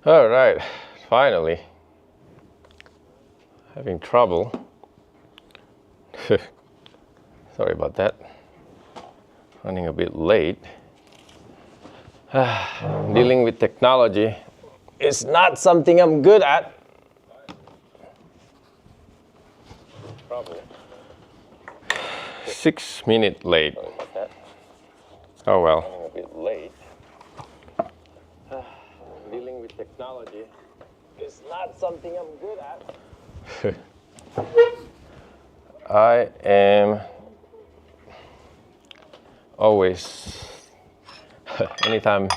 All right, finally. Having trouble. Sorry about that. Running a bit late. Dealing with technology is not something I'm good at. Trouble. 6 minutes late. Sorry about that. Oh well. Running a bit late. Dealing with technology is not something I'm good at. I am always, anytime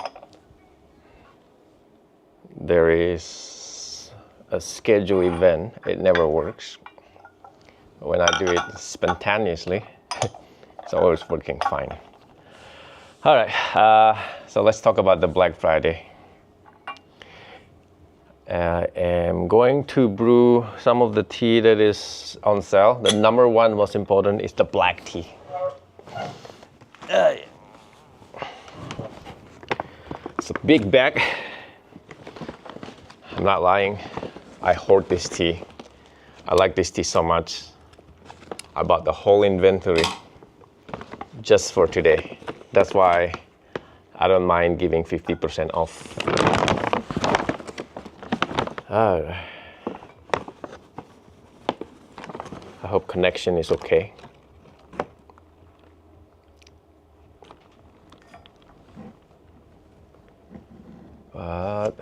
there is a scheduled event, it never works. When I do it spontaneously, it's always working fine. All right, so let's talk about the Black Friday. I am going to brew some of the tea that is on sale. The number one most important is the black tea. It's a big bag. I'm not lying. I hoard this tea. I like this tea so much. I bought the whole inventory just for today. That's why I don't mind giving 50% off. I hope connection is okay. But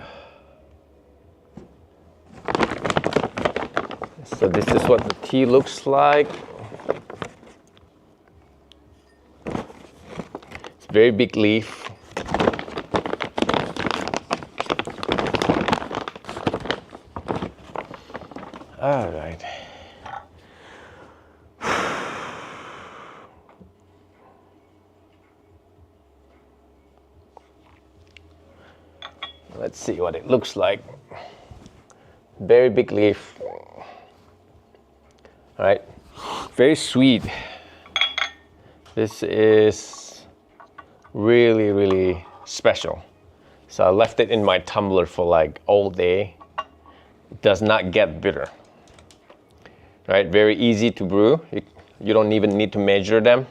so this is what the tea looks like. It's very big leaf. All right. Let's see what it looks like. Very big leaf. All right. Very sweet. This is really, really special. So I left it in my tumbler for like all day. It does not get bitter. Right, very easy to brew. You don't even need to measure them.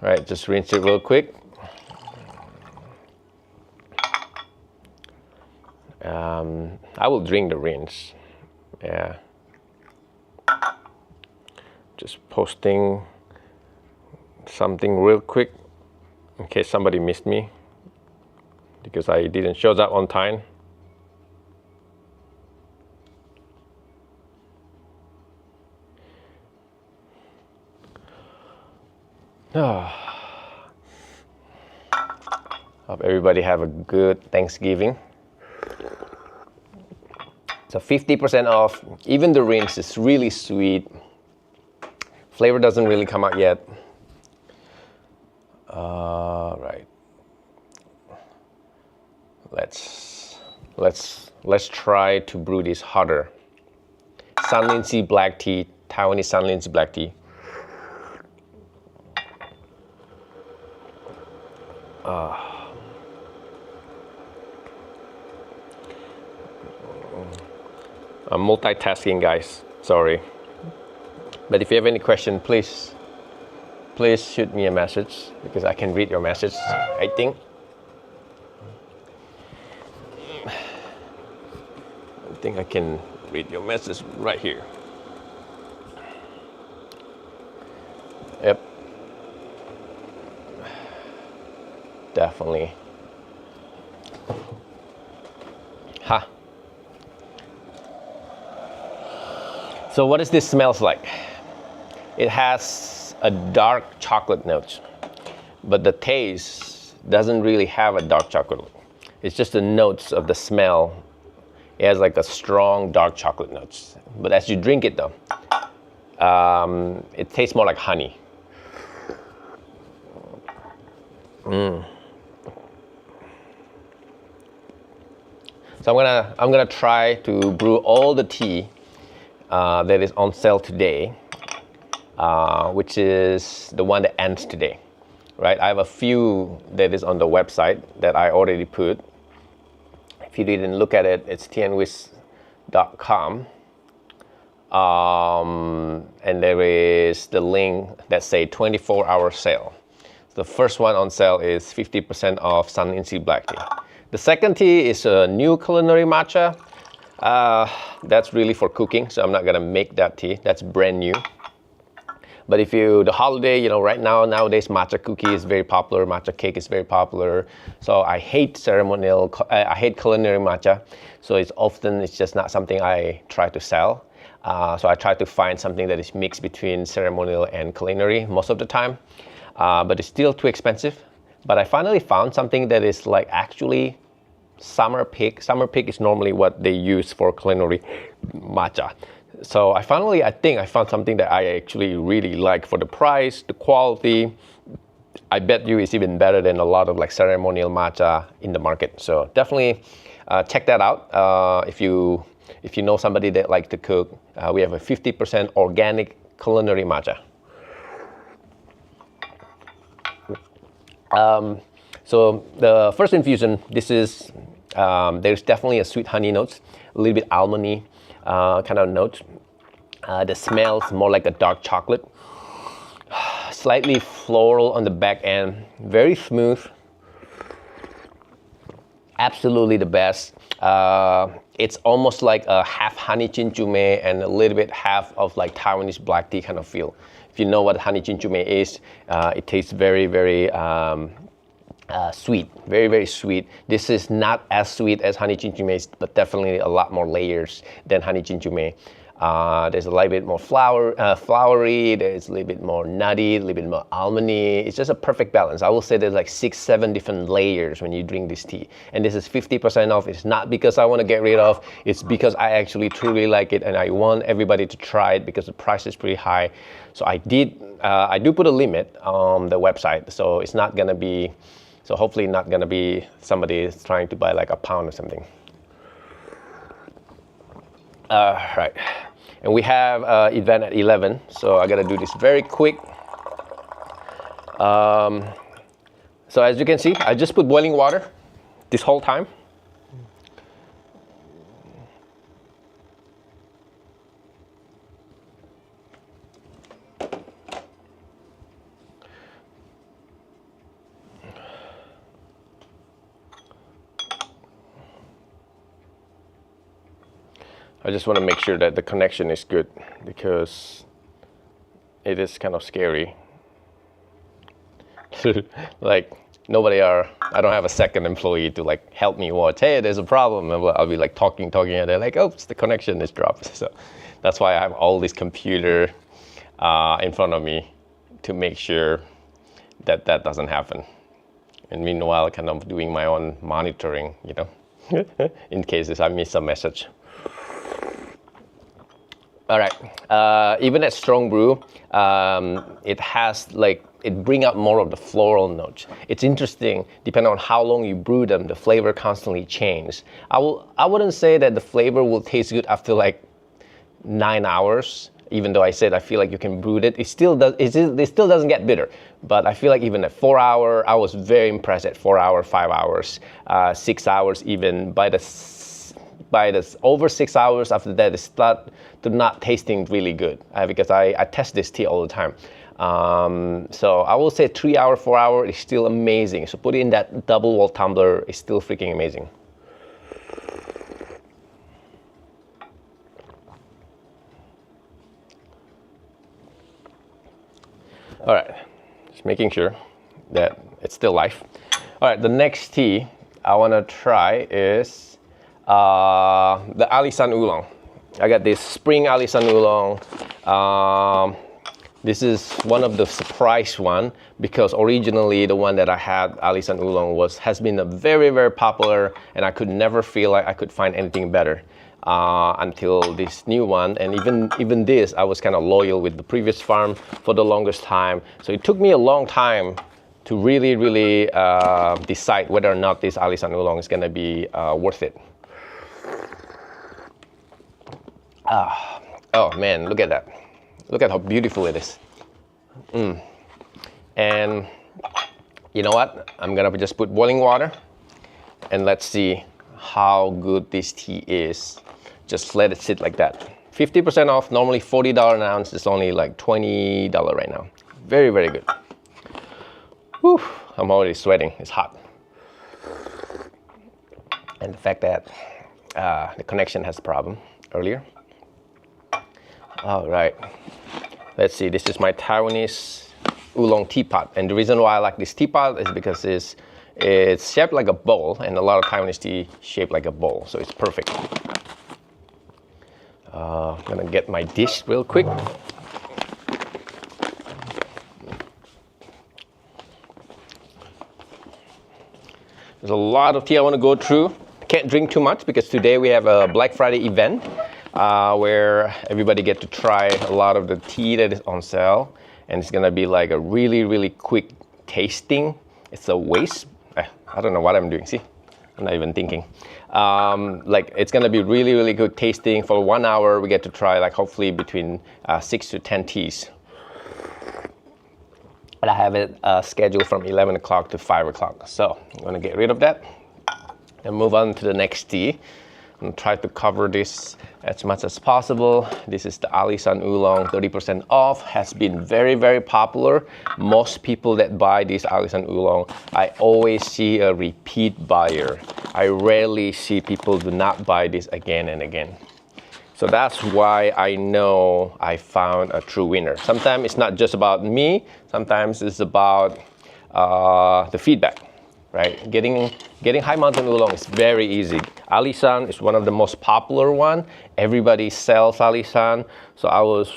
Right, just rinse it real quick. I will drink the rinse. Yeah. Just posting something real quick in case somebody missed me because I didn't show up on time. Hope everybody have a good Thanksgiving. So 50% off. Even the rinse is really sweet. Flavor doesn't really come out yet. All right. Let's try to brew this hotter. Sunlindsay black tea, Taiwanese Sunlindsay black tea. I'm multitasking, guys. Sorry. But if you have any question, please shoot me a message because I can read your message, I think. I can read your message right here. Yep. Definitely. Ha. So what does this smells like? It has a dark chocolate note, but the taste doesn't really have a dark chocolate. It's just the notes of the smell. It has like a strong dark chocolate notes. But as you drink it though, it tastes more like honey. So I'm gonna try to brew all the tea that is on sale today, which is the one that ends today, right? I have a few that is on the website that I already put, If you didn't look at it, it's tianwis.com. And there is the link that say 24-hour sale. The first one on sale is 50% off Sun Insi black tea. The second tea is a new culinary matcha. That's really for cooking, so I'm not gonna make that tea. That's brand new. But if the holiday, right nowadays matcha cookie is very popular, matcha cake is very popular. So I hate I hate culinary matcha. So it's just not something I try to sell. So I try to find something that is mixed between ceremonial and culinary most of the time. But it's still too expensive. But I finally found something that is like actually summer pig. Summer pig is normally what they use for culinary matcha. So I think I found something that I actually really like for the price, the quality. I bet you it's even better than a lot of like ceremonial matcha in the market. So definitely check that out. If you know somebody that likes to cook, we have a 50% organic culinary matcha. So the first infusion, this is, there's definitely a sweet honey notes, a little bit almondy kind of note. The smells more like a dark chocolate. Slightly floral on the back end, very smooth. Absolutely the best. It's almost like a half honey chinchume and a little bit half of like Taiwanese black tea kind of feel. If you know what honey chinchume is, it tastes very, very sweet, very, very sweet. This is not as sweet as honey chinchume, but definitely a lot more layers than honey chinchume. There's a little bit more flowery, there's a little bit more nutty, a little bit more almondy. It's just a perfect balance. I will say there's like 6-7 different layers when you drink this tea. And this is 50% off. It's not because I want to get rid of, it's because I actually truly like it and I want everybody to try it because the price is pretty high. So I do put a limit on the website, so it's not gonna be, so hopefully not gonna be somebody is trying to buy like a pound or something. Right, and we have event at 11, so I gotta do this very quick. So as you can see, I just put boiling water this whole time. I just want to make sure that the connection is good because it is kind of scary. Like I don't have a second employee to like help me watch. Hey, there's a problem. And I'll be like talking, and they're like, "Oops, the connection is dropped." So that's why I have all this computer in front of me to make sure that doesn't happen. And meanwhile, kind of doing my own monitoring, in cases I miss a message. All right, even at strong brew, it has it bring out more of the floral notes. It's interesting, depending on how long you brew them, the flavor constantly changes. I wouldn't say that the flavor will taste good after like 9 hours, even though I said I feel like you can brew it. It still doesn't get bitter, but I feel like even at 4 hour, I was very impressed at 4 hours, 5 hours, 6 hours even. By the over 6 hours after that, it start to not tasting really good because I test this tea all the time. So I will say 3 hour, 4 hour is still amazing. So put it in that double wall tumbler, is still freaking amazing. All right, just making sure that it's still live. All right, the next tea I want to try is the Alisan Oolong. I got this spring Alisan Oolong. This is one of the surprise one because originally the one that I had, Alisan Oolong, has been a very, very popular, and I could never feel like I could find anything better until this new one. And even this, I was kind of loyal with the previous farm for the longest time. So it took me a long time to really, really decide whether or not this Alisan Oolong is gonna be worth it. Oh man, look at that. Look at how beautiful it is. And you know what? I'm gonna just put boiling water and let's see how good this tea is, just let it sit like that. 50% off, normally $40 an ounce, it's only like $20 right now. Very, very good. Whew, I'm already sweating, it's hot. And the fact that the connection has a problem earlier. All right, let's see, this is my Taiwanese oolong teapot. And the reason why I like this teapot is because it's shaped like a bowl, and a lot of Taiwanese tea shaped like a bowl, so it's perfect. I'm gonna get my dish real quick. There's a lot of tea I want to go through. Can't drink too much because today we have a Black Friday event where everybody get to try a lot of the tea that is on sale, and it's gonna be like a really, really quick tasting. It's a waste. I don't know what I'm doing. See, I'm not even thinking. Like it's gonna be really, really good tasting. For 1 hour, we get to try like hopefully between 6 to 10 teas. And I have it scheduled from 11 o'clock to 5 o'clock. So I'm gonna get rid of that and move on to the next tea. I'm gonna try to cover this as much as possible. This is the Alisan Oolong, 30% off. Has been very, very popular. Most people that buy this Alisan Oolong, I always see a repeat buyer. I rarely see people do not buy this again and again. So that's why I know I found a true winner. Sometimes it's not just about me. Sometimes it's about the feedback. Right? Getting high mountain oolong is very easy. Alisan is one of the most popular one. Everybody sells Alisan. So I was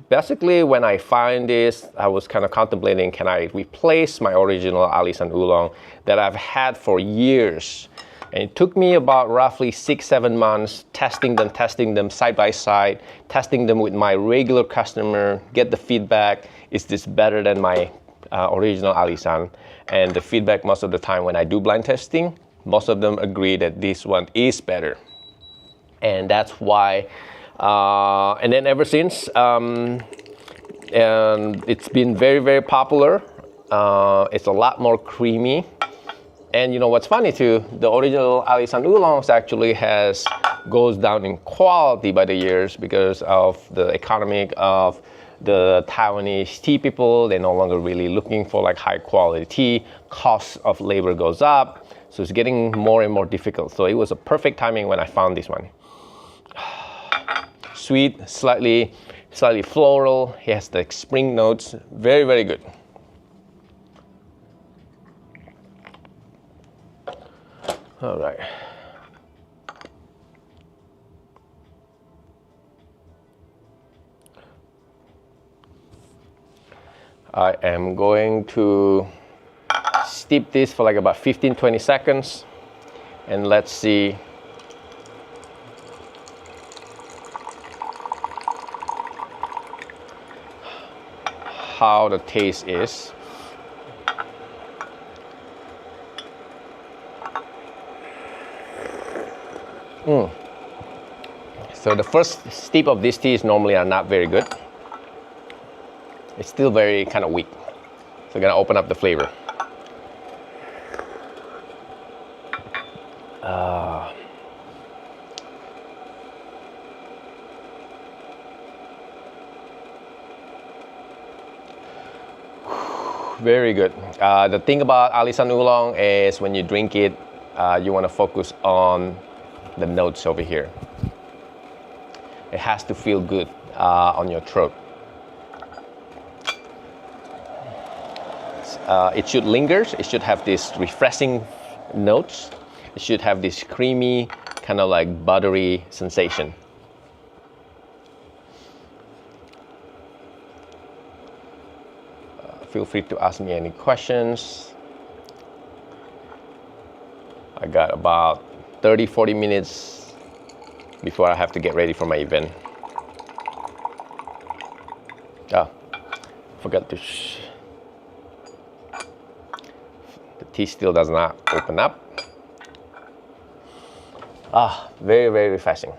basically, when I find this, I was kind of contemplating, can I replace my original Alisan oolong that I've had for years? And it took me about roughly 6-7 months testing them side by side, testing them with my regular customer, get the feedback. Is this better than my original Alisan? And the feedback most of the time when I do blind testing, most of them agree that this one is better. And that's why, and then ever since, and it's been very, very popular. It's a lot more creamy. And you know what's funny too, the original Alisan Oolongs actually goes down in quality by the years because of the economic of the Taiwanese tea people. They're no longer really looking for like high quality tea. Cost of labor goes up, so it's getting more and more difficult. So it was a perfect timing when I found this one. Sweet, slightly floral. It has the spring notes. Very, very good. All right. I am going to steep this for like about 15-20 seconds, and let's see how the taste is. So the first steep of this tea is normally are not very good. It's still very kind of weak. So I'm gonna open up the flavor. Very good. The thing about Alisan Oolong is when you drink it, you want to focus on the notes over here. It has to feel good on your throat. It should linger. It should have this refreshing notes. It should have this creamy, kind of like buttery sensation. Feel free to ask me any questions. I got about 30-40 minutes before I have to get ready for my event. Forgot to the tea still does not open up. Very, very refreshing.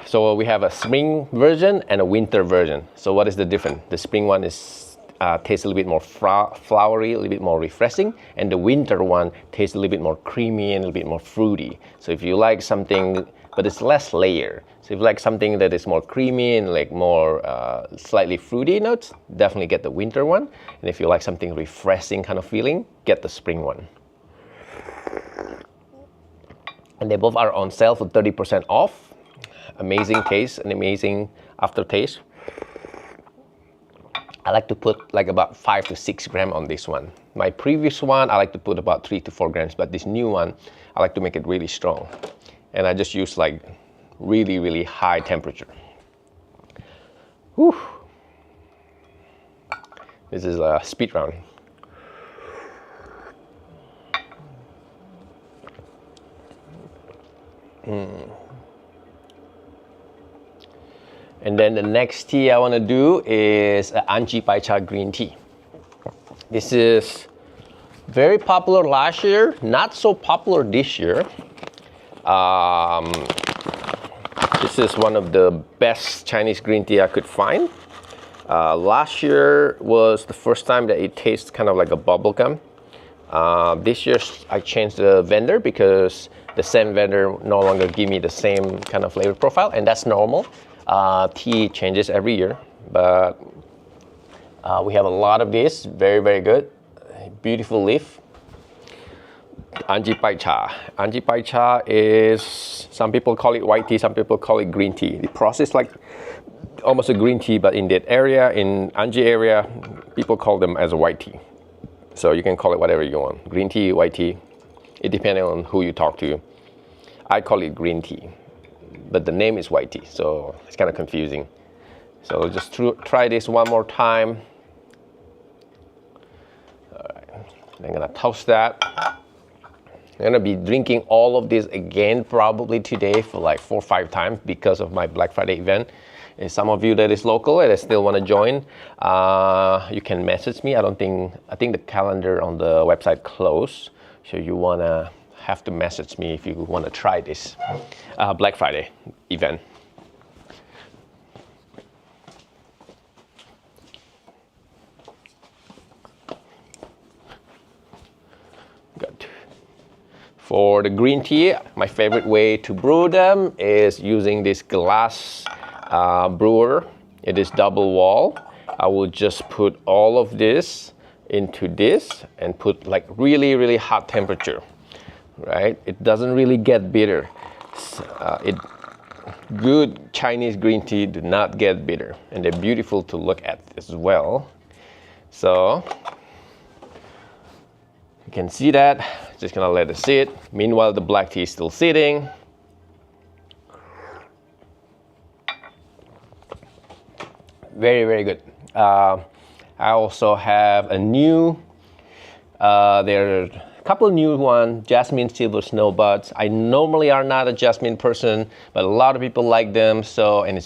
So we have a spring version and a winter version. So what is the difference? The spring one is tastes a little bit more flowery, a little bit more refreshing, and the winter one tastes a little bit more creamy and a little bit more fruity. So if you like something, but it's less layer. So if you like something that is more creamy and like more slightly fruity notes, definitely get the winter one. And if you like something refreshing kind of feeling, get the spring one. And they both are on sale for 30% off. Amazing taste and amazing aftertaste. I like to put like about 5 to 6 grams on this one. My previous one, I like to put about 3 to 4 grams, but this new one, I like to make it really strong. And I just use like really, really high temperature. Whew. This is a speed round. And then the next tea I want to do is Anji Pai Cha green tea. This is very popular last year, not so popular this year. This is one of the best Chinese green tea I could find. Last year was the first time that it tastes kind of like a bubble gum. This year I changed the vendor because the same vendor no longer give me the same kind of flavor profile, and that's normal. Tea changes every year, but we have a lot of this. Very, very good. Beautiful leaf. Anji Pai Cha. Anji Pai Cha is, some people call it white tea, some people call it green tea. The process like almost a green tea, but in that area, in Anji area, people call them as a white tea. So you can call it whatever you want. Green tea, white tea. It depends on who you talk to. I call it green tea, but the name is white tea, so it's kind of confusing. So just try this one more time. All right, I'm gonna toast that. I'm gonna be drinking all of this again probably today for like 4 or 5 times because of my Black Friday event. And some of you that is local and that still want to join, you can message me. I think the calendar on the website closed, so you wanna have to message me if you want to try this Black Friday event. Good. For the green tea, my favorite way to brew them is using this glass brewer. It is double wall. I will just put all of this into this and put like really, really hot temperature. Right? It doesn't really get bitter. Good Chinese green tea do not get bitter, and they're beautiful to look at as well. So you can see that. Just gonna let it sit. Meanwhile, the black tea is still sitting. Very, very good. I also have a new, there are a couple new ones, Jasmine Silver Snow Buds. I normally are not a jasmine person, but a lot of people like them. So, and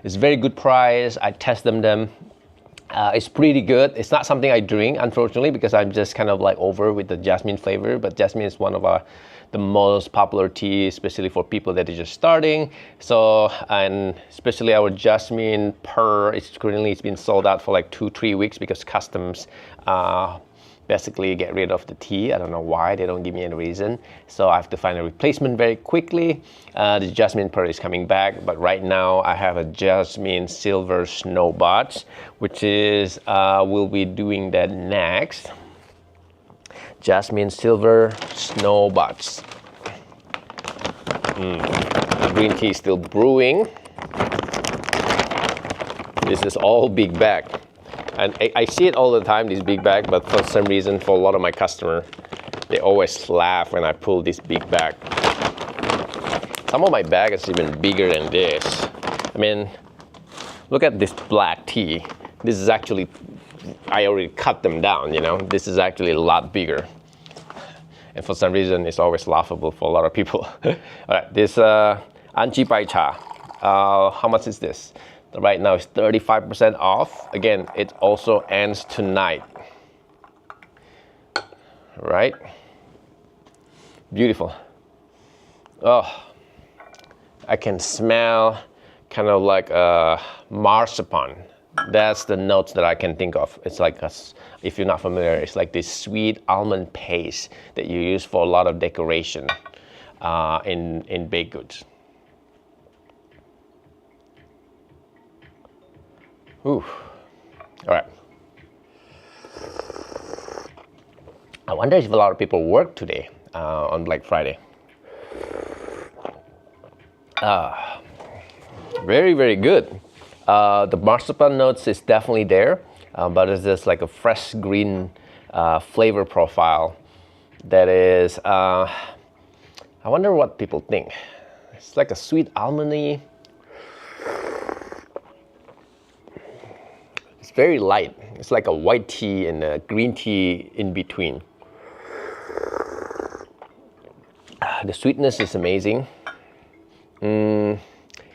it's very good price. I test them. It's pretty good. It's not something I drink, unfortunately, because I'm just kind of like over with the jasmine flavor. But jasmine is one of the most popular tea, especially for people that are just starting. So, and especially our jasmine pearl, it's been sold out for like 2-3 weeks because customs basically get rid of the tea. I don't know why, they don't give me any reason. So I have to find a replacement very quickly. The jasmine pearl is coming back, but right now I have a jasmine silver snow buds, which is, we'll be doing that next. Jasmine silver snow buds. Green tea is still brewing. This is all big bag. And I see it all the time, this big bag, but for some reason, for a lot of my customers, they always laugh when I pull this big bag. Some of my bag is even bigger than this. I mean, look at this black tea. This is actually, I already cut them down, you know? This is actually a lot bigger. And for some reason, it's always laughable for a lot of people. All right, this Anji Pai Cha. How much is this? Right now it's 35% off. Again, it also ends tonight. Right? Beautiful. Oh, I can smell kind of like a marzipan. That's the notes that I can think of. It's like, if you're not familiar, it's like this sweet almond paste that you use for a lot of decoration in baked goods. Ooh. All right. I wonder if a lot of people work today on Black Friday. Very, very good. The marzipan notes is definitely there, but it's just like a fresh green flavor profile that is, I wonder what people think. It's like a sweet almondy. It's very light. It's like a white tea and a green tea in between. The sweetness is amazing. It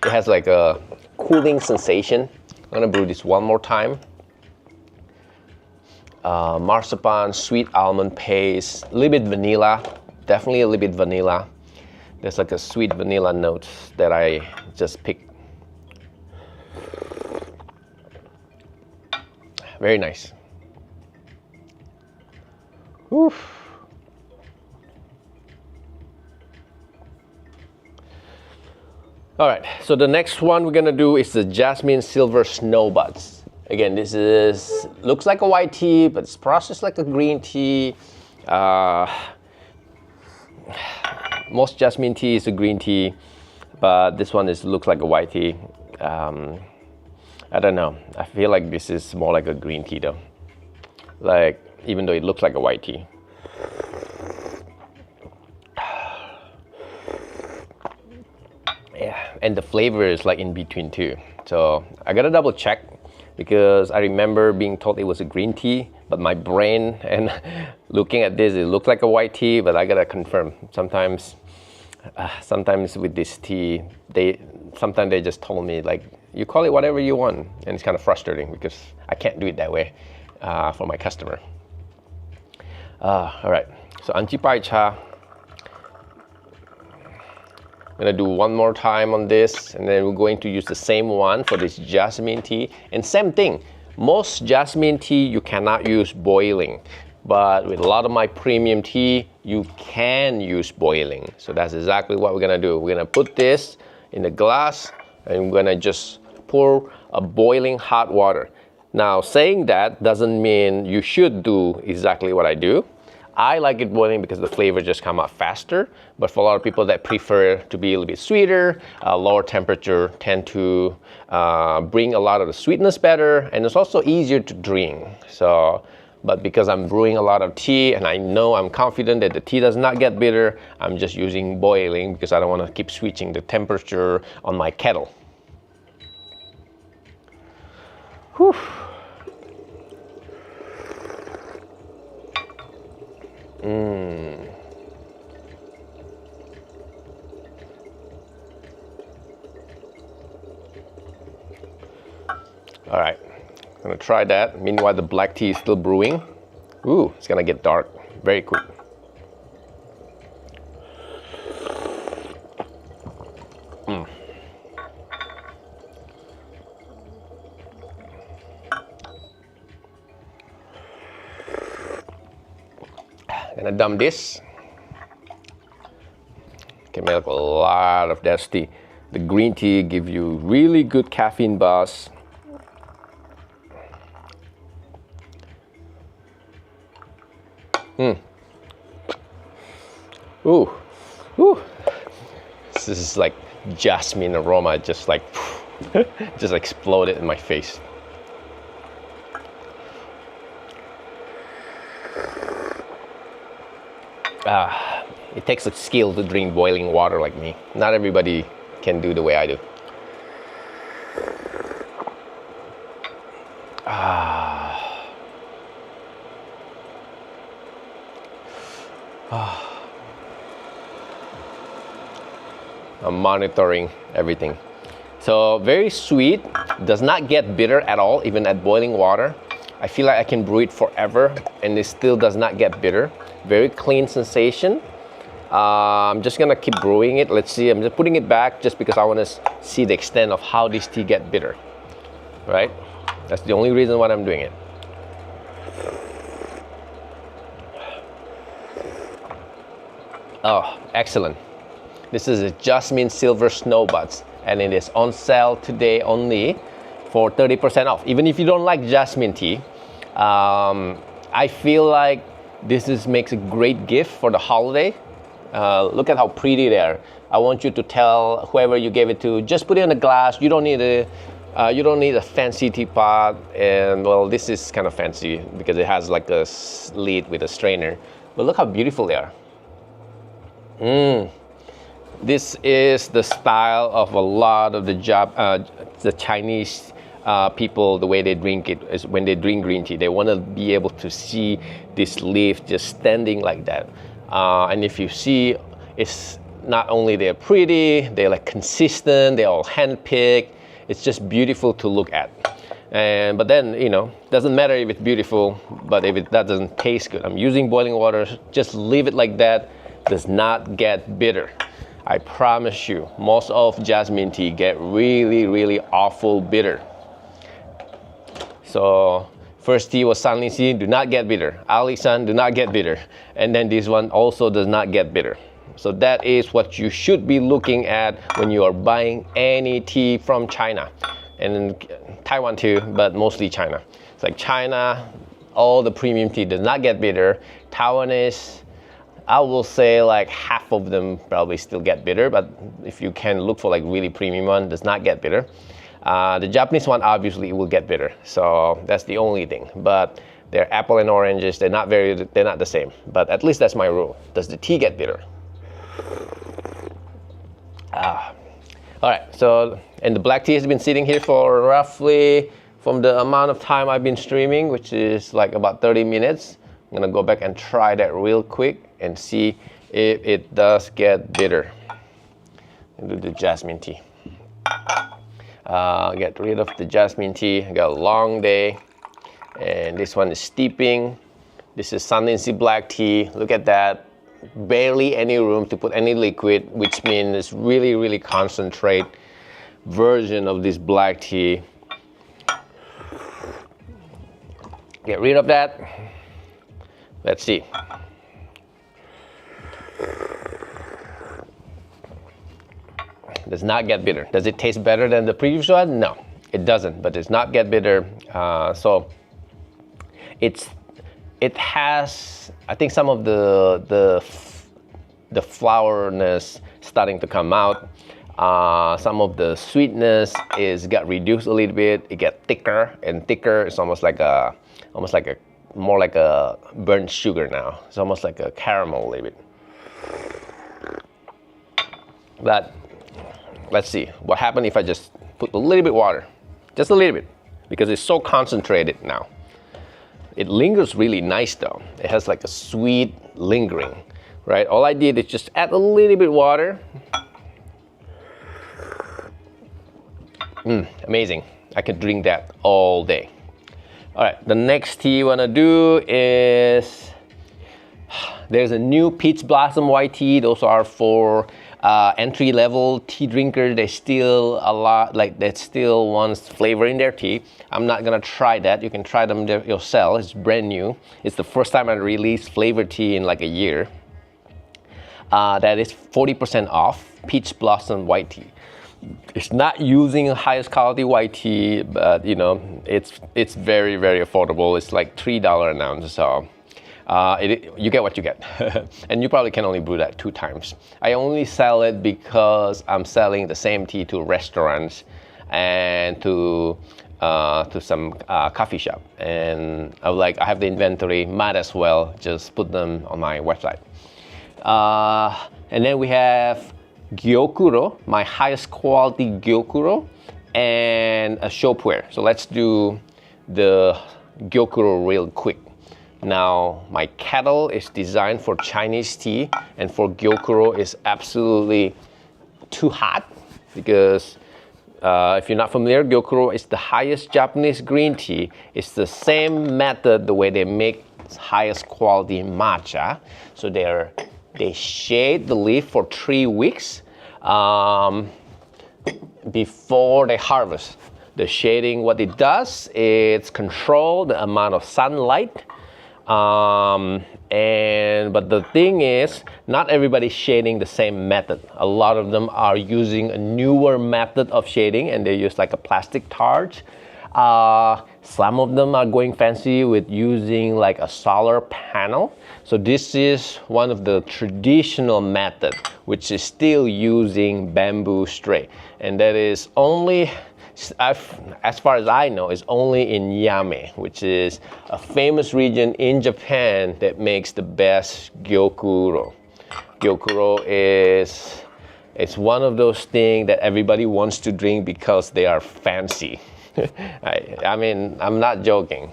has like a cooling sensation. I'm gonna brew this one more time. Marzipan, sweet almond paste, a little bit vanilla, definitely a little bit vanilla. There's like a sweet vanilla note that I just picked. Very nice. Oof. All right, so the next one we're gonna do is the Jasmine Silver Snow Buds. Again, this looks like a white tea, but it's processed like a green tea. Most jasmine tea is a green tea, but this one looks like a white tea. I don't know. I feel like this is more like a green tea though. Like, even though it looks like a white tea. Yeah, and the flavor is like in between too. So I gotta double check because I remember being told it was a green tea, but my brain and looking at this, it looked like a white tea, but I gotta confirm. Sometimes with this tea, sometimes they just told me like, you call it whatever you want, and it's kind of frustrating because I can't do it that way for my customer. All right, so Anchi Pai Cha. I'm gonna do one more time on this, and then we're going to use the same one for this jasmine tea. And same thing, most jasmine tea you cannot use boiling, but with a lot of my premium tea, you can use boiling. So that's exactly what we're gonna do. We're gonna put this in the glass, and we're gonna just pour a boiling hot water. Now, saying that doesn't mean you should do exactly what I do. I like it boiling because the flavor just come out faster, but for a lot of people that prefer to be a little bit sweeter, lower temperature tend to bring a lot of the sweetness better, and it's also easier to drink. So, but because I'm brewing a lot of tea and I know I'm confident that the tea does not get bitter, I'm just using boiling because I don't want to keep switching the temperature on my kettle. Whew. All right, I'm gonna try that. Meanwhile, the black tea is still brewing. Ooh, it's gonna get dark very quick. Gonna dump this. Can make a lot of that tea. The green tea give you really good caffeine buzz. Ooh, ooh. This is like jasmine aroma, just like just exploded in my face. It takes a skill to drink boiling water like me. Not everybody can do the way I do. I'm monitoring everything. So very sweet, does not get bitter at all, even at boiling water. I feel like I can brew it forever and it still does not get bitter. Very clean sensation. I'm just gonna keep brewing it. Let's see, I'm just putting it back just because I wanna see the extent of how this tea get bitter, right? That's the only reason why I'm doing it. Oh, excellent. This is a Jasmine Silver Snowbuds, and it is on sale today only for 30% off. Even if you don't like jasmine tea, I feel like makes a great gift for the holiday. Look at how pretty they are. I want you to tell whoever you gave it to, just put it in a glass. You don't need a fancy teapot. And well, this is kind of fancy because it has like a lid with a strainer. But look how beautiful they are. This is the style of a lot of the Chinese people. The way they drink it is when they drink green tea, they want to be able to see this leaf just standing like that. And if you see, it's not only they're pretty, they're like consistent, they're all hand-picked. It's just beautiful to look at. But then, doesn't matter if it's beautiful, but if that doesn't taste good. I'm using boiling water, just leave it like that. Does not get bitter. I promise you, most of jasmine tea get really, really awful bitter. So first tea was Sanlin, do not get bitter. Ali-san, do not get bitter. And then this one also does not get bitter. So that is what you should be looking at when you are buying any tea from China. And Taiwan too, but mostly China. It's like China, all the premium tea does not get bitter. Taiwanese, I will say like half of them probably still get bitter, but if you can look for like really premium one, does not get bitter. The Japanese one obviously will get bitter, so that's the only thing. But they're apple and oranges, they're not the same. But at least that's my rule. Does the tea get bitter? All right, so and the black tea has been sitting here for roughly from the amount of time I've been streaming, which is like about 30 minutes. I'm gonna go back and try that real quick and see if it does get bitter. And do the jasmine tea. Get rid of the jasmine tea. I got a long day, and this one is steeping. This is Sanlin black tea. Look at that. Barely any room to put any liquid, which means it's really, really concentrate version of this black tea. Get rid of that. Let's see. Does not get bitter. Does it taste better than the previous one? No, it doesn't, but does not get bitter. So it has, I think, some of the flourness starting to come out. Some of the sweetness got reduced a little bit. It got thicker and thicker. It's almost like more like a burnt sugar now. It's almost like a caramel a little bit. But let's see what happens if I just put a little bit water, just a little bit, because it's so concentrated now. It lingers really nice though. It has like a sweet lingering, right? All I did is just add a little bit water. Amazing. I could drink that all day. All right, the next tea you wanna do is, there's a new peach blossom white tea. Those are for entry-level tea drinkers. They still still want flavor in their tea. I'm not gonna try that. You can try them yourself. It's brand new. It's the first time I released flavored tea in like a year. That is 40% off, peach blossom white tea. It's not using the highest quality white tea, but it's very, very affordable. It's like $3 an ounce, so you get what you get. And you probably can only brew that 2 times. I only sell it because I'm selling the same tea to restaurants and to some coffee shop. And I was like, I have the inventory, might as well just put them on my website. And then we have Gyokuro, my highest quality Gyokuro, and a Shopware. So let's do the Gyokuro real quick. Now, my kettle is designed for Chinese tea, and for Gyokuro is absolutely too hot because if you're not familiar, Gyokuro is the highest Japanese green tea. It's the same method the way they make highest quality matcha. So they shade the leaf for 3 weeks before they harvest. The shading, what it does, it's control the amount of sunlight. But the thing is, not everybody's shading the same method. A lot of them are using a newer method of shading, and they use like a plastic targe. Some of them are going fancy with using like a solar panel. So this is one of the traditional method, which is still using bamboo stray, and that is only, as far as I know, is only in Yame, which is a famous region in Japan that makes the best gyokuro. Gyokuro is, it's one of those things that everybody wants to drink because they are fancy. I mean, I'm not joking.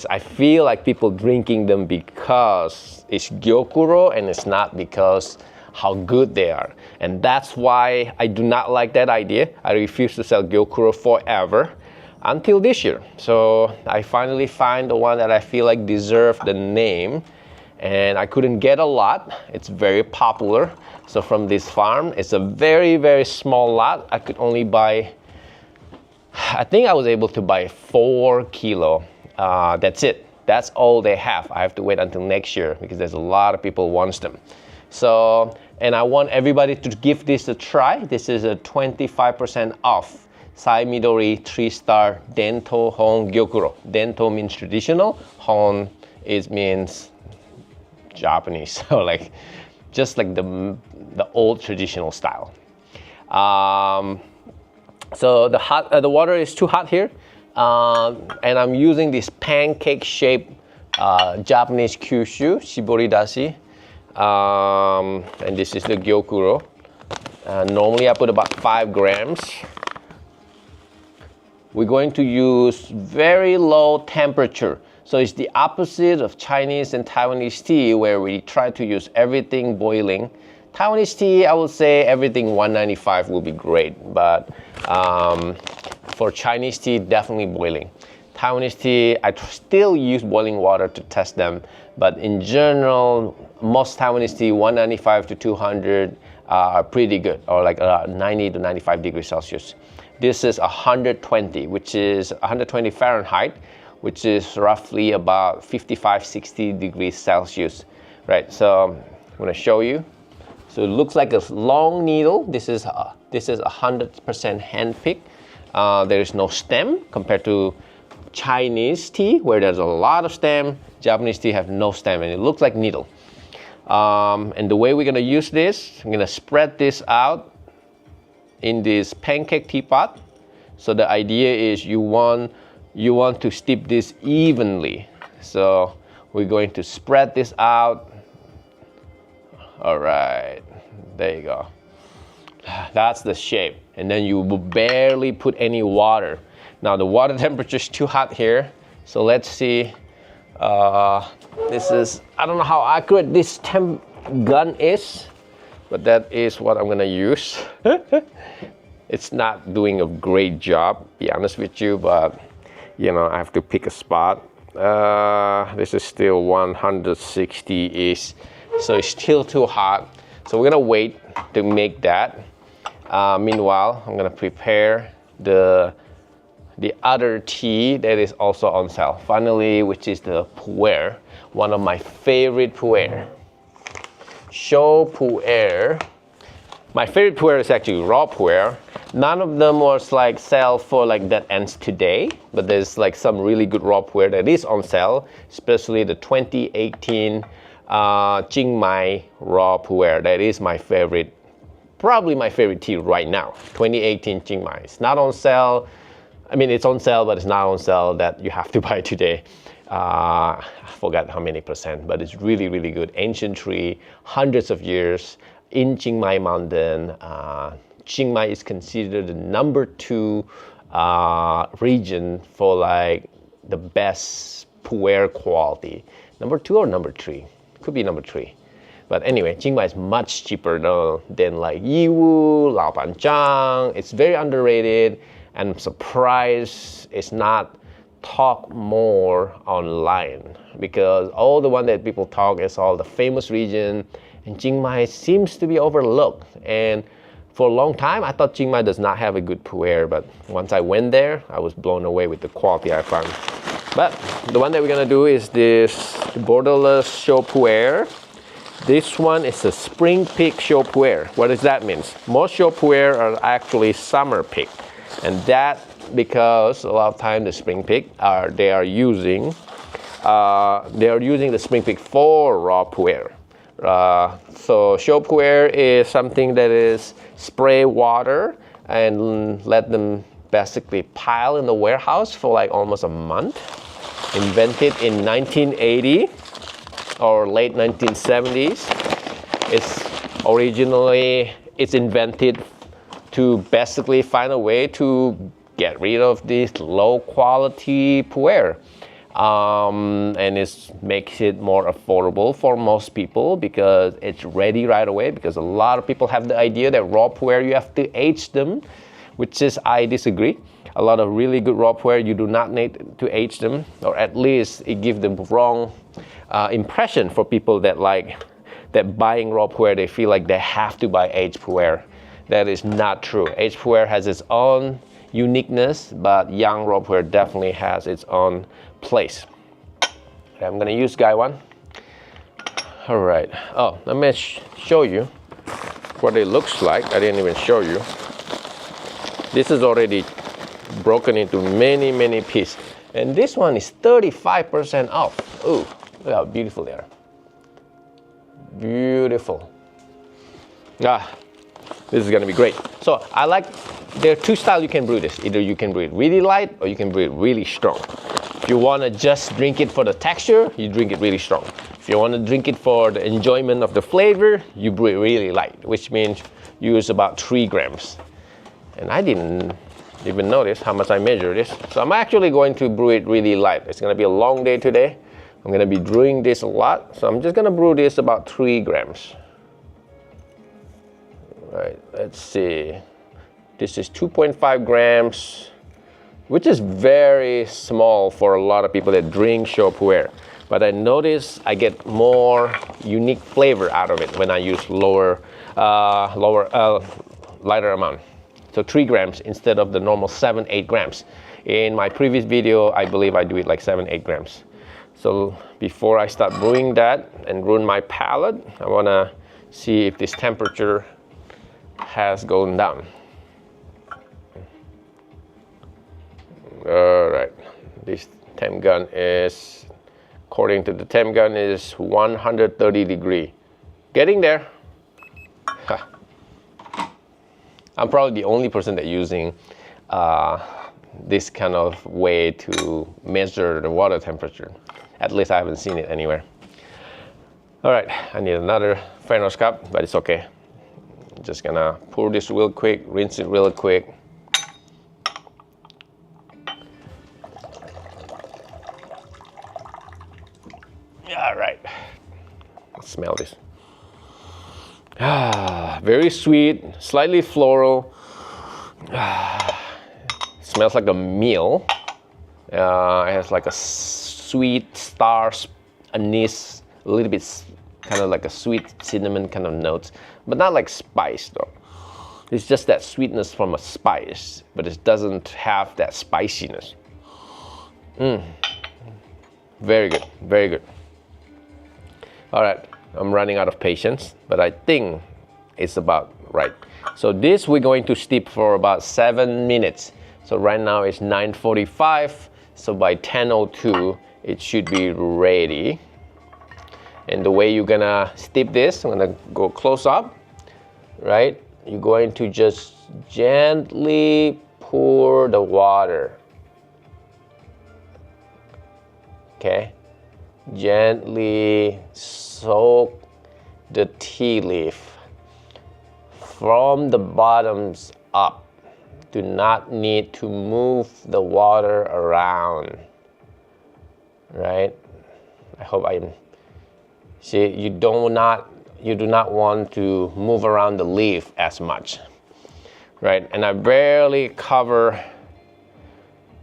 I feel like people drinking them because it's gyokuro, and it's not because how good they are. And that's why I do not like that idea. I refuse to sell gyokuro forever until this year. So I finally find the one that I feel like deserve the name, and I couldn't get a lot. It's very popular. So from this farm, it's a very, very small lot. I could only buy, I think I was able to buy 4 kilo. That's it. That's all they have. I have to wait until next year because there's a lot of people wants them. So, and I want everybody to give this a try. This is a 25% off Sai Midori 3-star Dento Hon Gyokuro. Dento means traditional. Hon means Japanese. So like, just like the old traditional style. So the water is too hot here, and I'm using this pancake-shaped Japanese kyushu shibori dashi, and this is the gyokuro. Normally I put about 5 grams. We're going to use very low temperature. So it's the opposite of Chinese and Taiwanese tea, where we try to use everything boiling. Taiwanese tea, I would say everything 195 will be great, but for Chinese tea, definitely boiling. Taiwanese tea, I still use boiling water to test them, but in general, most Taiwanese tea, 195 to 200 are pretty good, or like 90 to 95 degrees Celsius. This is 120, which is 120 Fahrenheit, which is roughly about 55, 60 degrees Celsius, right? So I'm gonna show you. So it looks like a long needle. This is 100% hand pick. There is no stem compared to Chinese tea, where there's a lot of stem. Japanese tea have no stem, and it looks like needle. And the way we're gonna use this, I'm gonna spread this out in this pancake teapot. So the idea is you want to steep this evenly. So we're going to spread this out. All right, there you go. That's the shape. And then you will barely put any water. Now the water temperature is too hot here. So let's see. This is, I don't know how accurate this temp gun is, but that is what I'm gonna use. It's not doing a great job, be honest with you, but you know, I have to pick a spot. This is still 160-ish. So it's still too hot. So we're gonna wait to make that. Meanwhile, I'm gonna prepare the other tea that is also on sale. Finally, which is the pu'er, one of my favorite pu'er. Show pu'er. My favorite pu'er is actually raw pu'er. None of them was like sale for like that ends today, but there's like some really good raw pu'er that is on sale, especially the 2018 Chiang Mai raw pu'er. That is my favorite, probably my favorite tea right now. 2018 Chiang Mai. It's not on sale. I mean, it's on sale, but it's not on sale that you have to buy today. I forgot how many percent, but it's really, really good. Ancient tree, hundreds of years in Chiang Mai mountain. Chiang Mai is considered the number 2 region for like the best pu'er quality. Number 2 or number 3? Could be number 3. But anyway, Chiang Mai is much cheaper than like Yiwu, Laopanchang. It's very underrated, and I'm surprised it's not talked more online, because all the one that people talk is all the famous region, and Chiang Mai seems to be overlooked. And For a long time, I thought Chiang Mai does not have a good pu'er, but once I went there, I was blown away with the quality I found. But the one that we're gonna do is this borderless show pu'er. This one is a spring pig show pu'er. What does that mean? Most show pu'er are actually summer pig, and that because a lot of time the spring pig they are using the spring pig for raw pu'er. So show pu'er is something that is spray water and let them basically pile in the warehouse for like almost a month. Invented in 1980 or late 1970s. It's invented to basically find a way to get rid of this low quality pu'er. And it makes it more affordable for most people because it's ready right away, because a lot of people have the idea that raw pu'er you have to age them, which is I disagree. A lot of really good raw pu'er you do not need to age them, or at least it gives them wrong impression for people that buying raw pu'er, they feel like they have to buy aged pu'er. That is not true. Aged pu'er has its own uniqueness, but young raw pu'er definitely has its own place. I'm gonna use guy one. All right. Oh, let me show you what it looks like. I didn't even show you. This is already broken into many pieces, and this one is 35% off. Ooh, look how beautiful they are. Beautiful. This is gonna be great. So there are two styles you can brew this. Either you can brew it really light or you can brew it really strong. If you wanna just drink it for the texture, you drink it really strong. If you wanna drink it for the enjoyment of the flavor, you brew it really light, which means you use about 3 grams. And I didn't even notice how much I measure this. So I'm actually going to brew it really light. It's gonna be a long day today. I'm gonna be brewing this a lot. So I'm just gonna brew this about 3 grams. All right, let's see. This is 2.5 grams, which is very small for a lot of people that drink show pu'er. But I notice I get more unique flavor out of it when I use lighter amount. So 3 grams instead of the normal 7-8 grams. In my previous video, I believe I do it like 7-8 grams. So before I start brewing that and ruin my palate, I wanna see if this temperature has gone down. All right, this temp gun is, according to the temp gun, is 130 degree. Getting there. I'm probably the only person that using this kind of way to measure the water temperature. At least I haven't seen it anywhere. All right, I need another French cup, but it's okay. I'm just gonna pour this real quick, rinse it real quick. All right, let's smell this. Very sweet, slightly floral. Smells like a meal. It has like a sweet star anise, a little bit kind of like a sweet cinnamon kind of notes, but not like spice though. It's just that sweetness from a spice, but it doesn't have that spiciness. Very good, very good. All right, I'm running out of patience, but I think it's about right. So this we're going to steep for about 7 minutes. So right now it's 9:45, so by 10:02 it should be ready. And the way you're gonna steep this, I'm gonna go close up, right? You're going to just gently pour the water. Okay? Gently soak the tea leaf from the bottoms up. Do not need to move the water around, right? I hope see, you do not want to move around the leaf as much, right? And I barely cover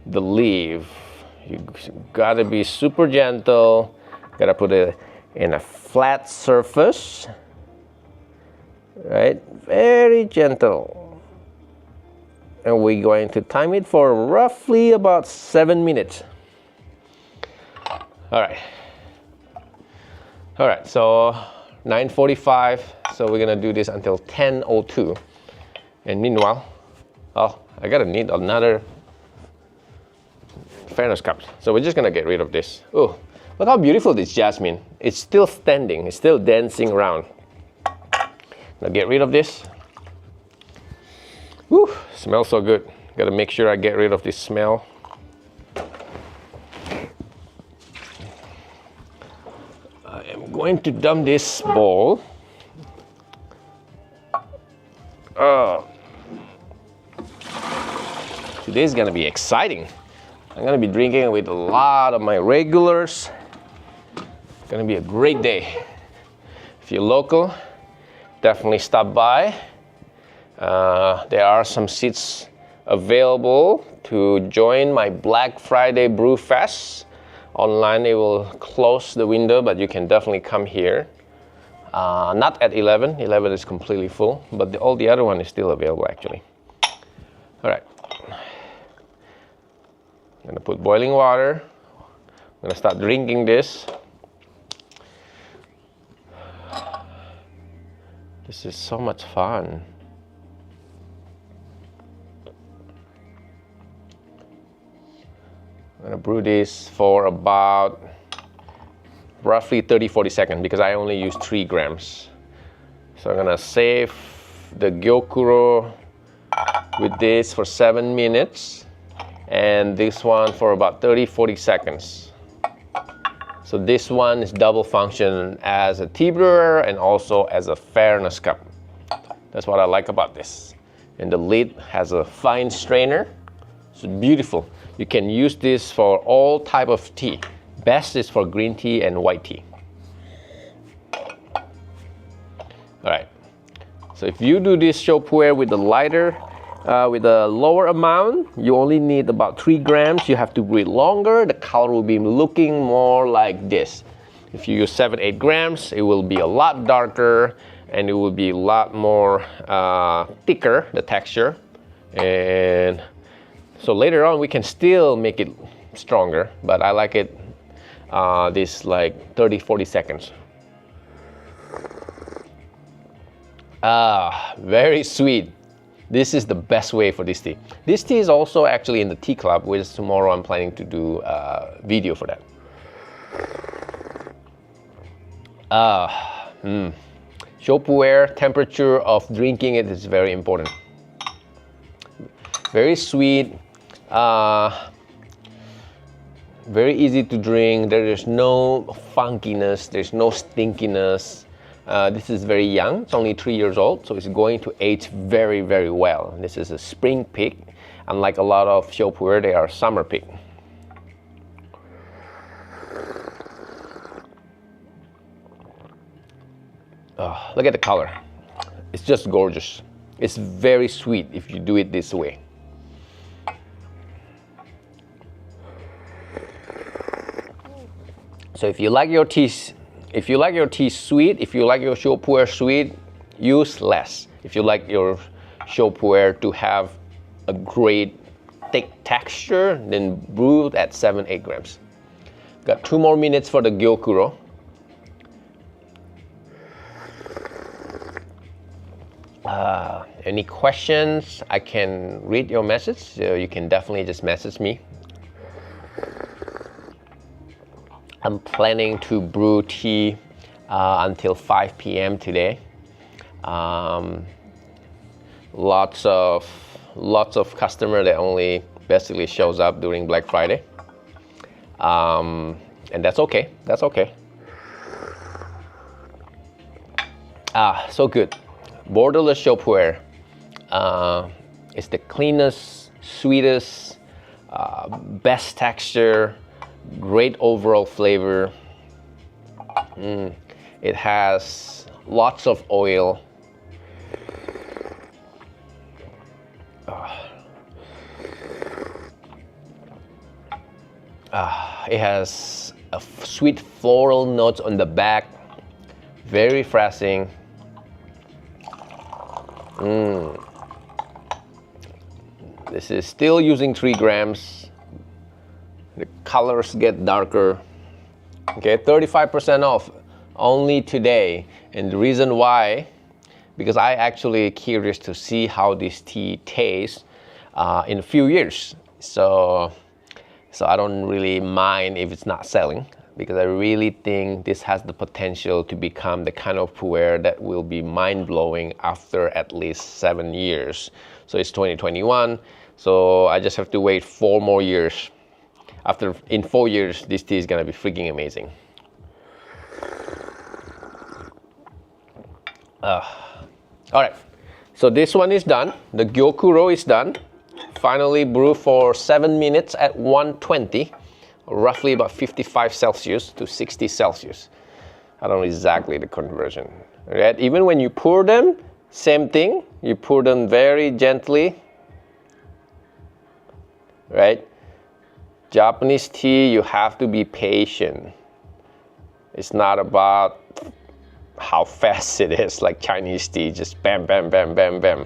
the leaf. You gotta be super gentle. Gotta put it in a flat surface. right? Very gentle. And we're going to time it for roughly about 7 minutes. All right. All right, so 9:45, so we're gonna do this until 10:02. And meanwhile, oh, I gotta need another fairness cup. So we're just gonna get rid of this. Oh, look how beautiful this jasmine. It's still standing, it's still dancing around. Now get rid of this. Whew, smells so good. Gotta make sure I get rid of this smell. I am going to dump this bowl. Today's gonna be exciting. I'm gonna be drinking with a lot of my regulars. It's gonna be a great day. If you're local, definitely stop by. There are some seats available to join my Black Friday Brew Fest. Online they will close the window, but you can definitely come here. Not at 11. 11 is completely full, but all the other one is still available actually. All right. I'm gonna put boiling water. I'm gonna start drinking this. This is so much fun. I'm gonna brew this for about roughly 30-40 seconds because I only use 3 grams. So I'm gonna save the gyokuro with this for 7 minutes and this one for about 30-40 seconds. So this one is double function as a tea brewer and also as a fairness cup. That's what I like about this. And the lid has a fine strainer. It's beautiful. You can use this for all type of tea. Best is for green tea and white tea. All right. So if you do this show pu'er with the with a lower amount, you only need about 3 grams. You have to brew it longer. The color will be looking more like this. If you use 7-8 grams, it will be a lot darker and it will be a lot more thicker, the texture. And so later on, we can still make it stronger, but I like it this like 30-40 seconds. Very sweet. This is the best way for this tea. This tea is also actually in the tea club, which tomorrow I'm planning to do a video for that. Show pu'er, temperature of drinking it is very important. Very sweet, very easy to drink. There is no funkiness, there's no stinkiness. This is very young, it's only 3 years old, so it's going to age very, very well. This is a spring pick. Unlike a lot of show pu'er, they are summer pick. Oh, look at the color. It's just gorgeous. It's very sweet if you do it this way. So if you like your tea sweet, if you like your show pu'er sweet, use less. If you like your show pu'er to have a great thick texture, then brew at 7-8 grams. Got 2 more minutes for the gyokuro. Any questions? I can read your message, so you can definitely just message me. I'm planning to brew tea until 5 p.m. today. Lots of customer that only basically shows up during Black Friday, and that's okay. That's okay. So good. Borderless show pu'er. It's the cleanest, sweetest, best texture, great overall flavor. It has lots of oil. It has a sweet floral notes on the back. Very refreshing. This is still using 3 grams. The colors get darker. Okay, 35% off only today. And the reason why, because I actually curious to see how this tea tastes in a few years. So I don't really mind if it's not selling, because I really think this has the potential to become the kind of pu'er that will be mind-blowing after at least 7 years. So it's 2021, so I just have to wait 4 more years. In 4 years, this tea is gonna be freaking amazing. All right, so this one is done. The Gyokuro is done. Finally brewed for 7 minutes at 120, roughly about 55 Celsius to 60 Celsius. I don't know exactly the conversion. Right? Even when you pour them, same thing. You pour them very gently. Right? Japanese tea, you have to be patient. It's not about how fast it is like Chinese tea, just bam, bam, bam, bam, bam.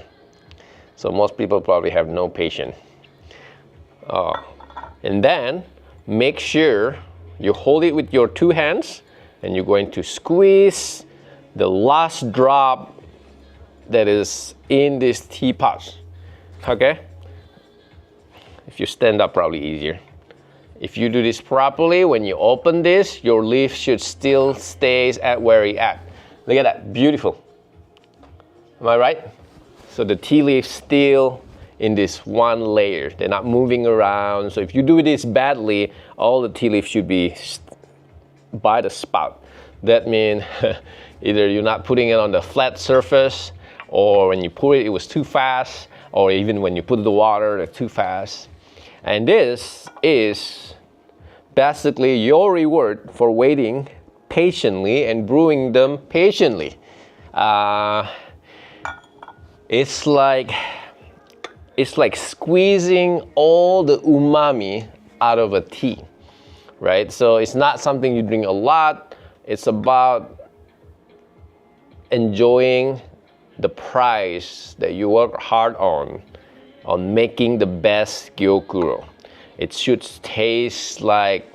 So most people probably have no patience. And then make sure you hold it with your 2 hands and you're going to squeeze the last drop that is in this teapot. Okay? If you stand up, probably easier. If you do this properly, when you open this, your leaf should still stay at where it's at. Look at that, beautiful. Am I right? So the tea leaves still in this one layer. They're not moving around. So if you do this badly, all the tea leaves should be by the spout. That means either you're not putting it on the flat surface, or when you pour it, it was too fast, or even when you put the water, it's too fast. And this is basically your reward for waiting patiently and brewing them patiently. It's like squeezing all the umami out of a tea, right? So it's not something you drink a lot. It's about enjoying the price that you work hard on making the best gyokuro. It should taste like,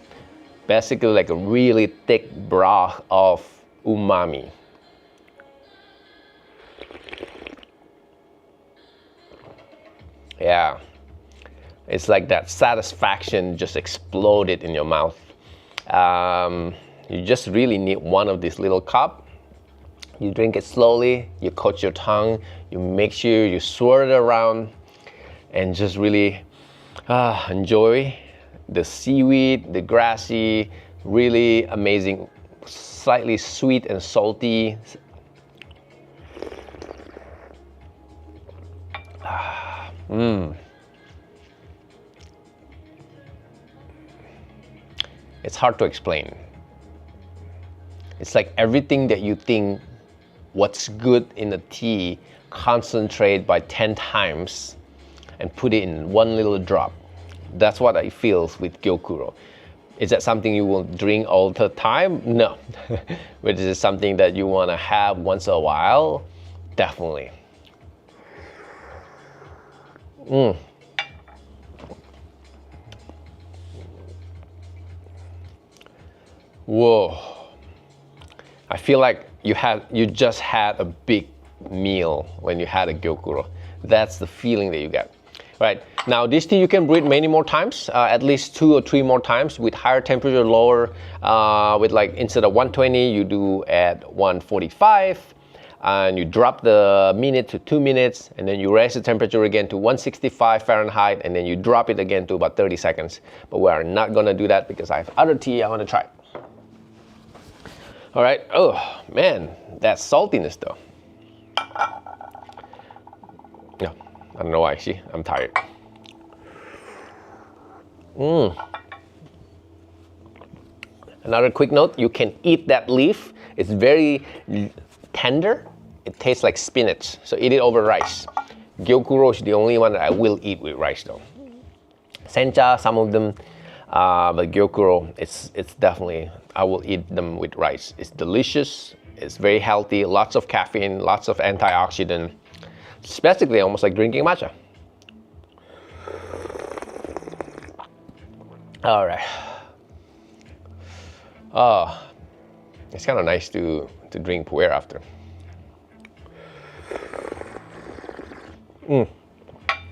basically like a really thick broth of umami. Yeah, it's like that satisfaction just exploded in your mouth. You just really need one of these little cups. You drink it slowly, you coat your tongue, you make sure you swirl it around, and just really enjoy the seaweed, the grassy, really amazing, slightly sweet and salty. It's hard to explain. It's like everything that you think what's good in a tea, concentrate by 10 times and put it in one little drop. That's what I feel with Gyokuro. Is that something you will drink all the time? No. But is it something that you want to have once in a while? Definitely. Whoa. I feel like you just had a big meal when you had a Gyokuro. That's the feeling that you get. Right, now this tea you can brew it many more times, at least 2 or 3 more times with higher temperature, lower, with like instead of 120 you do at 145, and you drop the minute to 2 minutes, and then you raise the temperature again to 165 Fahrenheit, and then you drop it again to about 30 seconds. But we are not gonna do that because I have other tea I wanna try. All right, oh man, that saltiness though. Yeah, I don't know why, see, I'm tired. Another quick note, you can eat that leaf. It's very tender. It tastes like spinach, so eat it over rice. Gyokuro is the only one that I will eat with rice though. Sencha, some of them, but Gyokuro, it's definitely, I will eat them with rice. It's delicious, it's very healthy, lots of caffeine, lots of antioxidant. It's basically almost like drinking matcha. All right. Oh, it's kind of nice to drink pu'er after.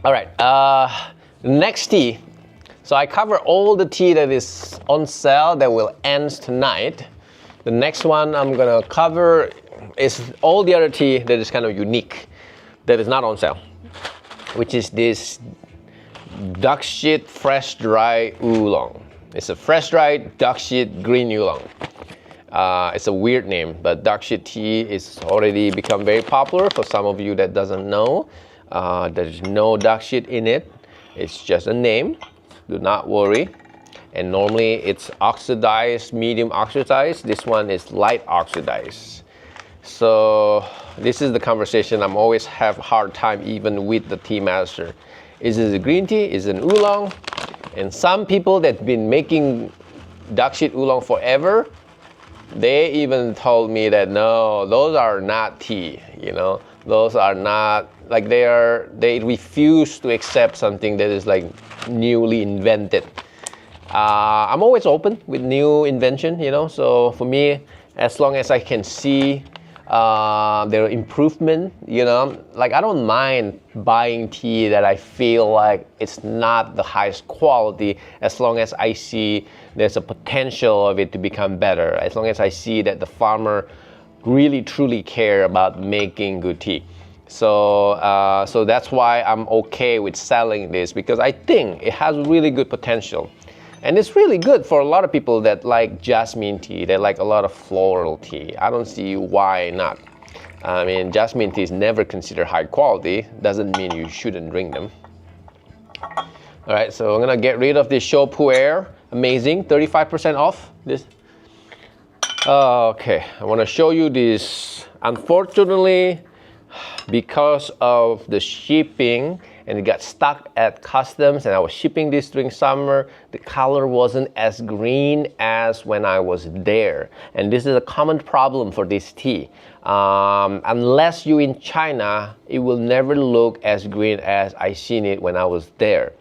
All right, next tea. So I cover all the tea that is on sale that will end tonight. The next one I'm gonna cover is all the other tea that is kind of unique, that is not on sale, which is this duck shit fresh dry oolong. It's a fresh dried duck shit green oolong. It's a weird name, but duck shit tea is already become very popular. For some of you that doesn't know, there's no duck shit in it. It's just a name. Do not worry. And normally it's oxidized, medium oxidized. This one is light oxidized. So this is the conversation I'm always have a hard time even with the tea master. Is it a green tea? Is it an oolong? And some people that been making duck shit oolong forever, they even told me that no, those are not tea, you know. Those are not, like they refuse to accept something that is like newly invented. I'm always open with new invention, you know. So for me, as long as I can see their improvement, you know, like I don't mind buying tea that I feel like it's not the highest quality, as long as I see there's a potential of it to become better, as long as I see that the farmer really truly care about making good tea. So so that's why I'm okay with selling this, because I think it has really good potential. And it's really good for a lot of people that like jasmine tea, they like a lot of floral tea. I don't see why not. I mean, jasmine tea is never considered high quality. Doesn't mean you shouldn't drink them. All right, so I'm gonna get rid of this show pu'er. Amazing, 35% off this. Okay, I wanna show you this. Unfortunately, because of the shipping, and it got stuck at customs, and I was shipping this during summer, the color wasn't as green as when I was there. And this is a common problem for this tea. Unless you're in China, it will never look as green as I seen it when I was there.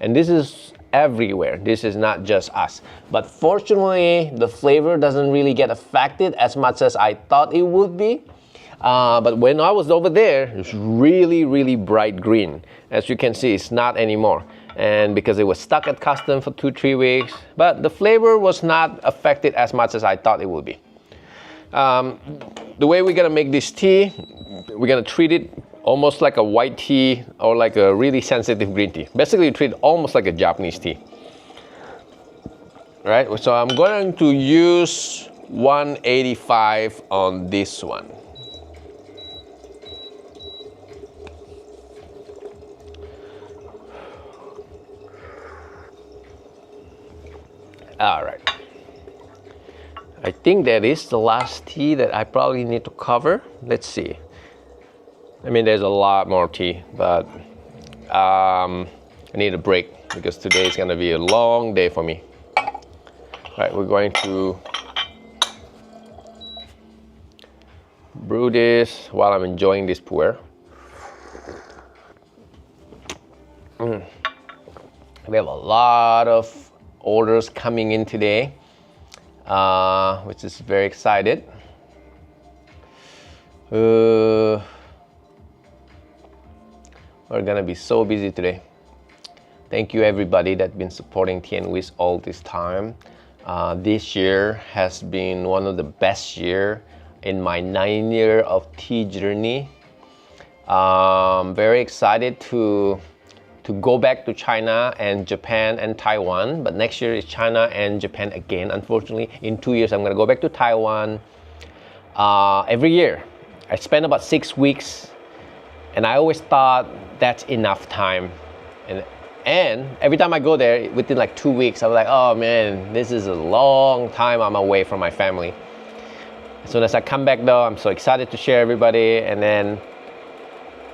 And this is everywhere. This is not just us. But fortunately, the flavor doesn't really get affected as much as I thought it would be. But when I was over there, it's really, really bright green. As you can see, it's not anymore. And because it was stuck at custom for 2-3 weeks, but the flavor was not affected as much as I thought it would be. The way we're gonna make this tea, we're gonna treat it almost like a white tea or like a really sensitive green tea. Basically, treat it almost like a Japanese tea. All right, so I'm going to use 185 on this one. All right, I think that is the last tea that I probably need to cover. Let's see. I mean, there's a lot more tea, but I need a break because today is gonna be a long day for me. All right, we're going to brew this while I'm enjoying this pu'er. We have a lot of orders coming in today, which is very excited. We're gonna be so busy today. Thank you everybody that's been supporting Tianwiz all this time. This year has been one of the best year in my 9 year of tea journey. Very excited to go back to China and Japan and Taiwan, but next year is China and Japan again. Unfortunately, in 2 years I'm gonna go back to Taiwan. Every year I spend about 6 weeks, and I always thought that's enough time, and every time I go there within like 2 weeks, I was like, oh man, this is a long time I'm away from my family. As soon as I come back though, I'm so excited to share everybody, and then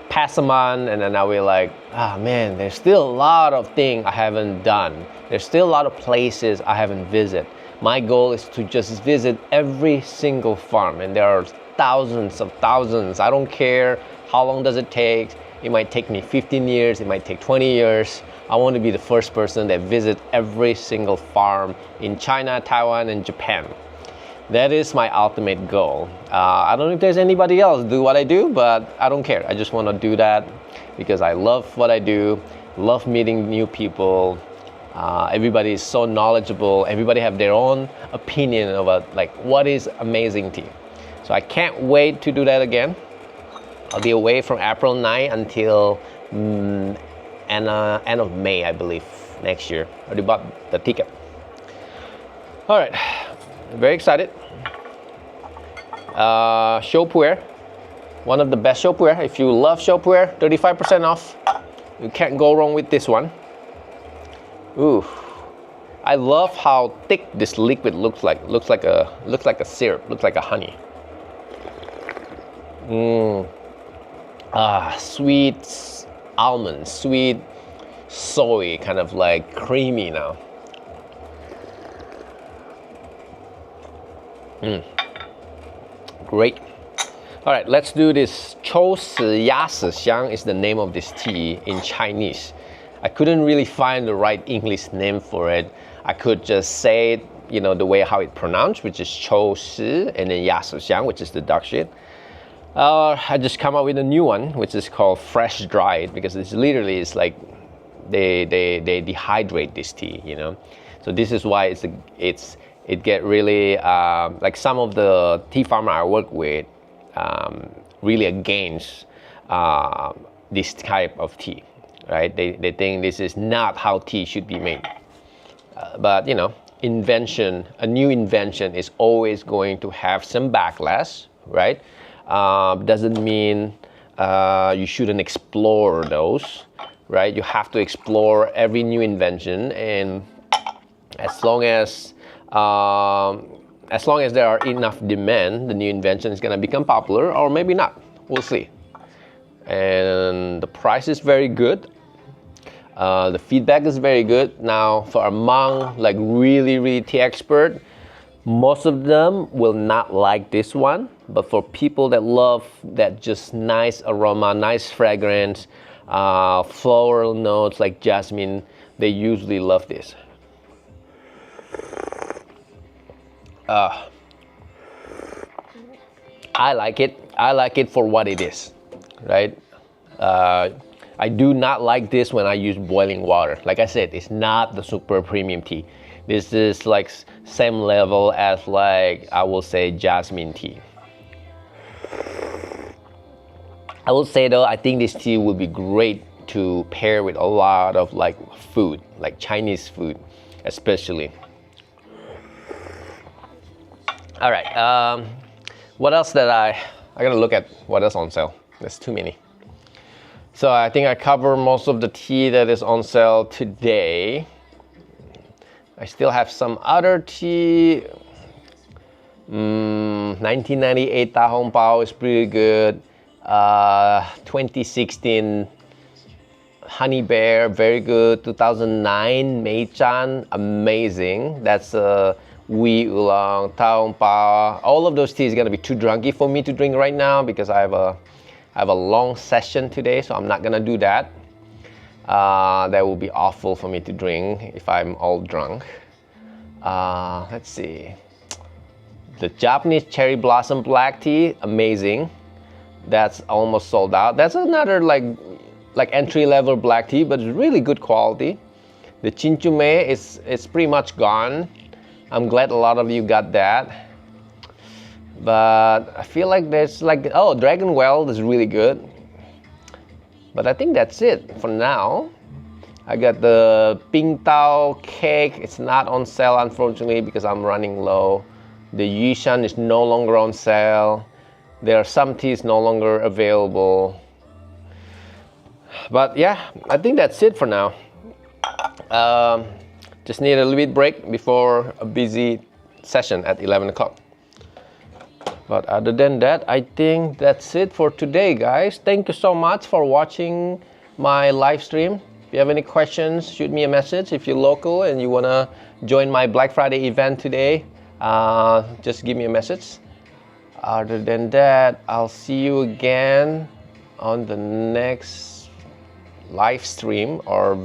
pass a month, and then I will like, ah man, there's still a lot of things I haven't done. There's still a lot of places I haven't visited. My goal is to just visit every single farm, and there are thousands of thousands. I don't care how long does it take. It might take me 15 years, it might take 20 years. I want to be the first person that visits every single farm in China, Taiwan, and Japan. That is my ultimate goal. I don't know if there's anybody else do what I do, but I don't care. I just want to do that because I love what I do, love meeting new people. Everybody is so knowledgeable. Everybody have their own opinion about like what is amazing tea. So I can't wait to do that again. I'll be away from April 9 until end of May, I believe, next year. I already bought the ticket. All right, very excited. Show puer, one of the best show puer. If you love show puer, 35% off. You can't go wrong with this one. Ooh, I love how thick this liquid looks like. Looks like a syrup. Looks like a honey. Sweet almond, sweet soy, kind of like creamy now. Great. All right, let's do this. 秋实鸭屎香 is the name of this tea in Chinese. I couldn't really find the right English name for it. I could just say it, you know, the way how it pronounced, which is 秋实, and then 鸭屎香, which is the dark shade. I just come up with a new one, which is called fresh dried, because it's literally, it's like they dehydrate this tea, you know. So this is why it get really like some of the tea farmer I work with really against this type of tea, right? They think this is not how tea should be made. But you know, a new invention is always going to have some backlash, right? Doesn't mean you shouldn't explore those, right? You have to explore every new invention, and as long as there are enough demand, the new invention is gonna become popular, or maybe not. We'll see. And the price is very good. The feedback is very good. Now, for among like really tea expert, most of them will not like this one, but for people that love that just nice aroma, nice fragrance, floral notes like jasmine, they usually love this. I like it. I like it for what it is, right? I do not like this when I use boiling water. Like I said, it's not the super premium tea. This is like same level as like, I will say, jasmine tea. I will say though, I think this tea will be great to pair with a lot of like food, like Chinese food, especially. All right, what else that I gotta look at what else on sale. There's too many. So I think I cover most of the tea that is on sale today. I still have some other tea. 1998 Ta Hong Pao is pretty good. 2016 Honey Bear, very good. 2009 Mei Chan, amazing. That's Wee Oolong, Ta Hong Pao. All of those teas are gonna be too drunky for me to drink right now because I have a long session today, so I'm not gonna do that. That will be awful for me to drink if I'm all drunk. Let's see. The Japanese Cherry Blossom Black Tea, amazing. That's almost sold out. That's another like entry-level black tea, but it's really good quality. The Chinchume is pretty much gone. I'm glad a lot of you got that. But I feel like there's like, oh, Dragon Well is really good. But I think that's it for now. I got the Ping Tao cake. It's not on sale, unfortunately, because I'm running low. The Yishan is no longer on sale. There are some teas no longer available. But yeah, I think that's it for now. Just need a little bit break before a busy session at 11 o'clock. But other than that, I think that's it for today, guys. Thank you so much for watching my live stream. If you have any questions, shoot me a message. If you're local and you want to join my Black Friday event today, just give me a message. Other than that, I'll see you again on the next live stream or